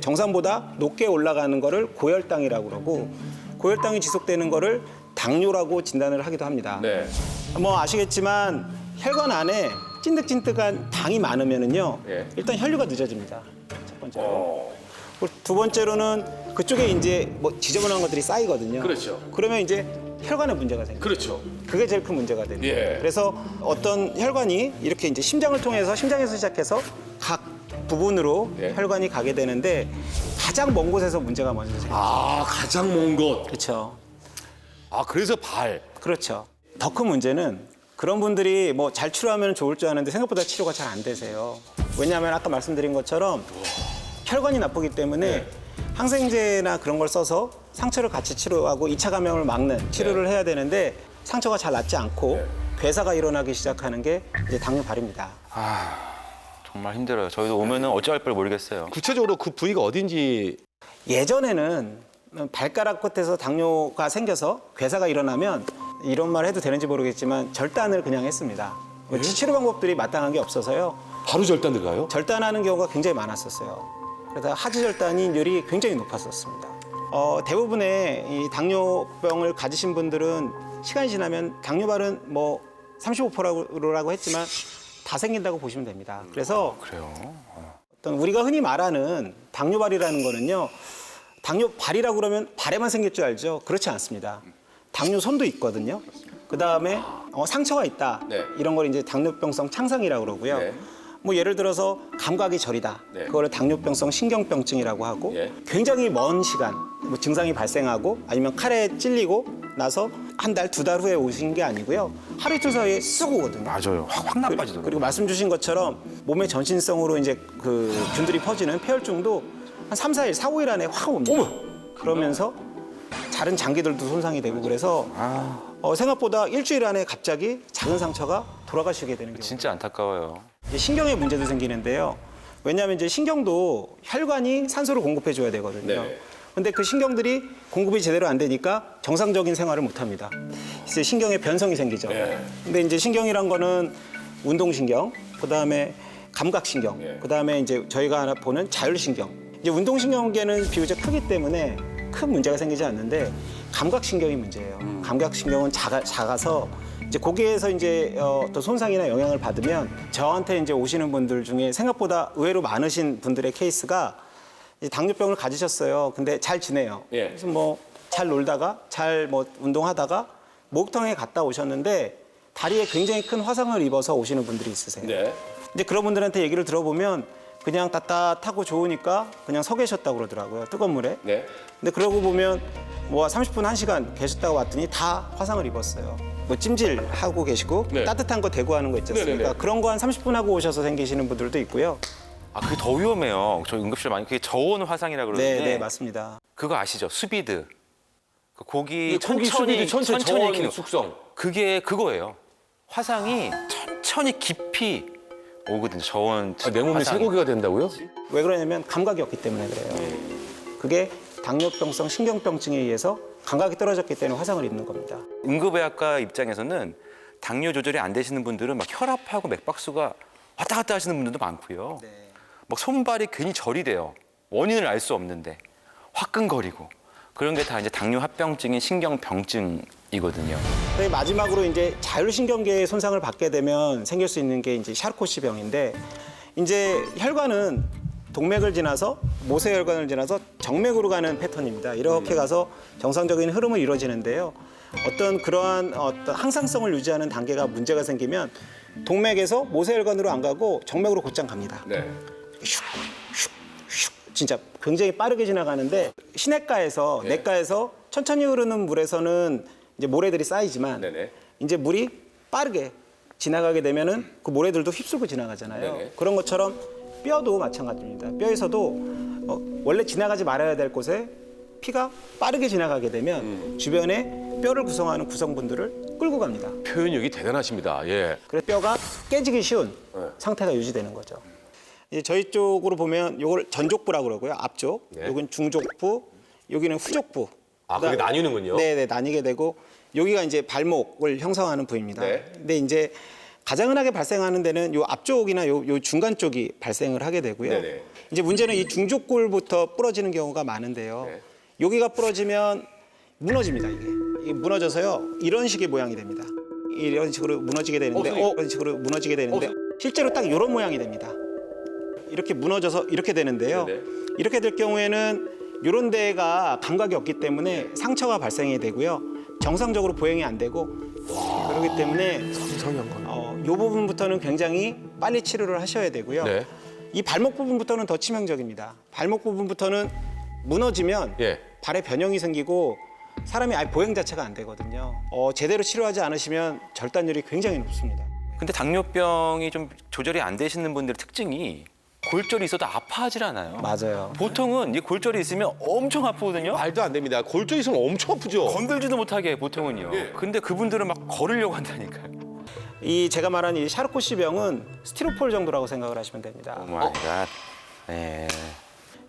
정상보다 높게 올라가는 거를 고혈당이라고 그러고 고혈당이 지속되는 거를 당뇨라고 진단을 하기도 합니다. 네. 뭐 아시겠지만 혈관 안에 찐득찐득한 당이 많으면은요. 예. 일단 혈류가 늦어집니다. 첫 번째로. 그리고 두 번째로는 그쪽에 이제 뭐 지저분한 것들이 쌓이거든요. 그렇죠. 그러면 이제 혈관에 문제가 생겨요. 그렇죠. 그게 제일 큰 문제가 됩니다. 예. 그래서 어떤 혈관이 이렇게 이제 심장을 통해서 심장에서 시작해서 각 부분으로 예. 혈관이 가게 되는데 가장 먼 곳에서 문제가 먼저 생겨요. 아, 가장 먼 곳. 그렇죠. 아, 그래서 발. 그렇죠. 더 큰 문제는 그런 분들이 뭐 잘 치료하면 좋을 줄 아는데 생각보다 치료가 잘 안 되세요. 왜냐하면 아까 말씀드린 것처럼 혈관이 나쁘기 때문에 항생제나 그런 걸 써서 상처를 같이 치료하고 2차 감염을 막는 치료를 해야 되는데 상처가 잘 낫지 않고 괴사가 일어나기 시작하는 게 이제 당뇨발입니다. 정말 힘들어요. 저희도 오면은 어찌할 바를 모르겠어요. 구체적으로 그 부위가 어딘지. 예전에는 발가락 끝에서 당뇨가 생겨서 괴사가 일어나면 이런 말 해도 되는지 모르겠지만 절단을 그냥 했습니다. 치료 방법들이 마땅한 게 없어서요. 바로 절단 들어가요? 절단하는 경우가 굉장히 많았었어요. 그래서 하지 절단율이 굉장히 높았었습니다. 대부분의 이 당뇨병을 가지신 분들은 시간이 지나면 당뇨발은 뭐 35%라고 했지만 다 생긴다고 보시면 됩니다. 그래서 그래요. 어떤 우리가 흔히 말하는 당뇨발이라는 거는요. 당뇨발이라고 그러면 발에만 생길 줄 알죠? 그렇지 않습니다. 당뇨선도 있거든요. 그다음에 상처가 있다. 네. 이런 걸 이제 당뇨병성 창상이라고 그러고요. 네. 뭐 예를 들어서 감각이 저리다. 네. 그거를 당뇨병성 신경병증이라고 하고 예. 굉장히 먼 시간 뭐 증상이 발생하고 아니면 칼에 찔리고 나서 한 달, 두 달 후에 오신 게 아니고요. 하루 이틀 사이에 쑥 오거든요. 맞아요. 확 나빠지더라고요. 그리고 말씀 주신 것처럼 몸의 전신성으로 이제 그 균들이 퍼지는 폐혈증도 한 3, 4일, 4, 5일 안에 확 옵니다. 그러면서 다른 장기들도 손상이 되고 그래서 생각보다 일주일 안에 갑자기 작은 상처가 돌아가시게 되는 경우. 진짜 안타까워요. 이제 신경에 문제도 생기는데요. 왜냐하면 이제 신경도 혈관이 산소를 공급해 줘야 되거든요. 네. 근데 그 신경들이 공급이 제대로 안 되니까 정상적인 생활을 못 합니다. 이제 신경에 변성이 생기죠. 네. 근데 이제 신경이란 거는 운동신경, 그다음에 감각신경, 네. 그다음에 이제 저희가 하나 보는 자율신경. 이제 운동신경계는 비교적 크기 때문에 큰 문제가 생기지 않는데 감각신경이 문제예요. 감각신경은 작아서 이제 거기에서 이제 어떤 손상이나 영향을 받으면 저한테 이제 오시는 분들 중에 생각보다 의외로 많으신 분들의 케이스가 이제 당뇨병을 가지셨어요. 근데 잘 지내요. 예. 그래서 뭐 잘 놀다가 잘 뭐 운동하다가 목욕탕에 갔다 오셨는데 다리에 굉장히 큰 화상을 입어서 오시는 분들이 있으세요. 네. 근데 그런 분들한테 얘기를 들어보면 그냥 따뜻하고 좋으니까 그냥 서 계셨다고 그러더라고요. 뜨거운 물에. 네. 근데 그러고 보면 뭐 30분, 1시간 계셨다가 왔더니 다 화상을 입었어요. 뭐 찜질하고 계시고 네. 따뜻한 거 대고 하는 거 있지 않습니까? 네네네. 그런 거 한 30분 하고 오셔서 생기시는 분들도 있고요. 아, 그게 더 위험해요. 저 응급실 많이 그게 저온 화상이라 그러는데. 네, 맞습니다. 그거 아시죠? 수비드. 그 고기 고기 수비드 천천히 익히는 저온 거. 숙성. 그게 그거예요. 화상이 천천히 깊이 오거든요. 저온 내 몸에 화상이. 쇠고기가 된다고요? 왜 그러냐면 감각이 없기 때문에 그래요. 그게 당뇨병성 신경병증에 의해서 감각이 떨어졌기 때문에 화상을 입는 겁니다. 응급의학과 입장에서는 당뇨 조절이 안 되시는 분들은 막 혈압하고 맥박수가 왔다 갔다 하시는 분들도 많고요. 막 손발이 괜히 저리 돼요. 원인을 알 수 없는데 화끈거리고 그런 게 다 이제 당뇨 합병증인 신경병증이거든요. 근데 마지막으로 이제 자율신경계의 손상을 받게 되면 생길 수 있는 게 이제 샤르코시 병인데 이제 혈관은 동맥을 지나서 모세혈관을 지나서 정맥으로 가는 패턴입니다. 이렇게 가서 정상적인 흐름을 이루어지는데요. 어떤 그러한 항상성을 유지하는 단계가 문제가 생기면 동맥에서 모세혈관으로 안 가고 정맥으로 곧장 갑니다. 네. 진짜 굉장히 빠르게 지나가는데 시내가에서 내가에서 천천히 흐르는 물에서는 이제 모래들이 쌓이지만 네네. 이제 물이 빠르게 지나가게 되면은 그 모래들도 휩쓸고 지나가잖아요. 네네. 그런 것처럼 뼈도 마찬가지입니다. 뼈에서도 원래 지나가지 말아야 될 곳에 피가 빠르게 지나가게 되면 주변에 뼈를 구성하는 구성분들을 끌고 갑니다. 표현력이 대단하십니다. 예. 그래서 뼈가 깨지기 쉬운 상태가 유지되는 거죠. 이제 저희 쪽으로 보면 요걸 전족부라고 그러고요. 앞쪽. 네. 여기는 중족부, 여기는 후족부. 아, 그게 나뉘는군요. 네, 나뉘게 되고 여기가 이제 발목을 형성하는 부위입니다. 네. 근데 이제 가장 흔하게 발생하는 데는 요 앞쪽이나 요 중간 쪽이 발생을 하게 되고요. 네네. 이제 문제는 이 중족골부터 부러지는 경우가 많은데요. 네. 여기가 부러지면 무너집니다. 이게 무너져서요. 이런 식의 모양이 됩니다. 이런 식으로 무너지게 되는데, 이런 식으로 무너지게 되는데 실제로 딱 이런 모양이 됩니다. 이렇게 무너져서 이렇게 되는데요. 네네. 이렇게 될 경우에는 이런 데가 감각이 없기 때문에 상처가 발생이 되고요. 정상적으로 보행이 안 되고 그렇기 때문에 이 부분부터는 굉장히 빨리 치료를 하셔야 되고요. 네. 이 발목 부분부터는 더 치명적입니다. 발목 부분부터는 무너지면 예. 발에 변형이 생기고 사람이 아예 보행 자체가 안 되거든요. 제대로 치료하지 않으시면 절단율이 굉장히 높습니다. 근데 당뇨병이 좀 조절이 안 되시는 분들의 특징이 골절이 있어도 아파하질 않아요. 맞아요. 보통은 이 골절이 있으면 엄청 아프거든요. 말도 안 됩니다. 골절 있으면 엄청 아프죠. 건들지도 못하게 보통은요. 근데 그분들은 막 걸으려고 한다니까요. 이 제가 말한 이 샤르코시 병은 스티로폴 정도라고 생각을 하시면 됩니다. 오 마이 갓. 네.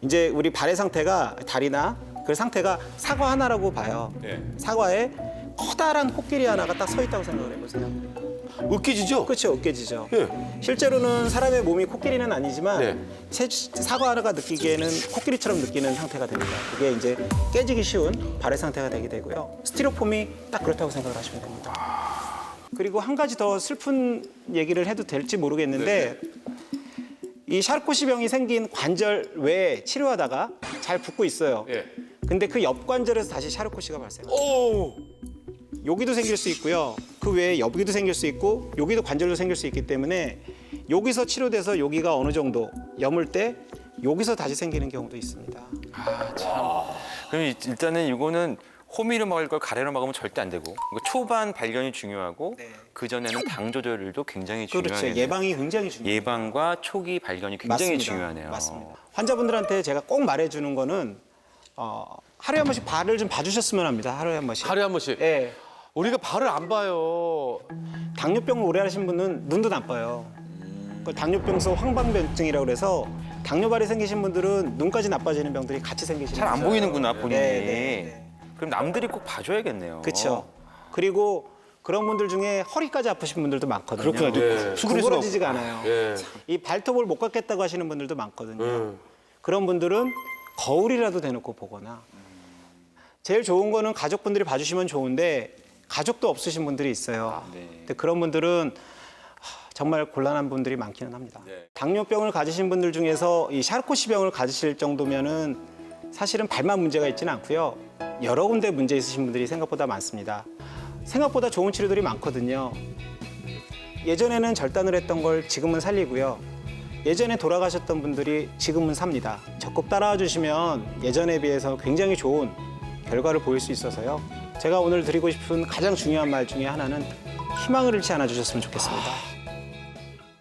이제 우리 발의 상태가 다리나 그 상태가 사과 하나라고 봐요. 네. 사과에 커다란 코끼리 하나가 딱 서 있다고 생각을 해보세요. 으깨지죠? 그렇죠, 으깨지죠. 예. 실제로는 사람의 몸이 코끼리는 아니지만 네. 사과 하나가 느끼기에는 코끼리처럼 느끼는 상태가 됩니다. 그게 이제 깨지기 쉬운 발의 상태가 되게 되고요. 스티로폼이 딱 그렇다고 생각을 하시면 됩니다. 그리고 한 가지 더 슬픈 얘기를 해도 될지 모르겠는데 이 샤르코시 병이 생긴 관절 외에 치료하다가 잘 붓고 있어요. 예. 근데 그 옆관절에서 다시 샤르코시가 발생합니다. 오. 여기도 생길 수 있고요. 그 외에 여기도 생길 수 있고 여기도 관절도 생길 수 있기 때문에 여기서 치료돼서 여기가 어느 정도 여물 때 여기서 다시 생기는 경우도 있습니다. 그럼 일단은 이거는 호미로 먹을 걸 가래로 먹으면 절대 안 되고 그러니까 초반 발견이 중요하고 네. 그 전에는 당 조절도 굉장히 그렇죠. 중요해요. 예방이 굉장히 중요해요. 예방과 초기 발견이 굉장히 맞습니다. 중요하네요. 맞습니다. 환자분들한테 제가 꼭 말해주는 거는 하루에 한 번씩 발을 좀 봐주셨으면 합니다. 하루에 한 번씩. 하루에 한 번씩. 예. 우리가 발을 안 봐요. 당뇨병을 오래 하신 분은 눈도 나빠요. 그 당뇨병성 황방변증이라고 그래서 당뇨발이 생기신 분들은 눈까지 나빠지는 병들이 같이 생기시는 잘 안 거죠. 보이는구나 본인이. 네. 그럼 남들이 꼭 봐줘야겠네요. 그렇죠. 그리고 그런 분들 중에 허리까지 아프신 분들도 많거든요. 예. 구부러지지가 않아요. 예. 이 발톱을 못 깎겠다고 하시는 분들도 많거든요. 그런 분들은 거울이라도 대놓고 보거나 제일 좋은 거는 가족분들이 봐주시면 좋은데 가족도 없으신 분들이 있어요. 네. 근데 그런 분들은 정말 곤란한 분들이 많기는 합니다. 네. 당뇨병을 가지신 분들 중에서 이 샤르코시 병을 가지실 정도면은 사실은 발만 문제가 있지는 않고요. 여러 군데 문제 있으신 분들이 생각보다 많습니다. 생각보다 좋은 치료들이 많거든요. 예전에는 절단을 했던 걸 지금은 살리고요. 예전에 돌아가셨던 분들이 지금은 삽니다. 적극 따라와 주시면 예전에 비해서 굉장히 좋은 결과를 보일 수 있어서요. 제가 오늘 드리고 싶은 가장 중요한 말 중에 하나는 희망을 잃지 않아 주셨으면 좋겠습니다.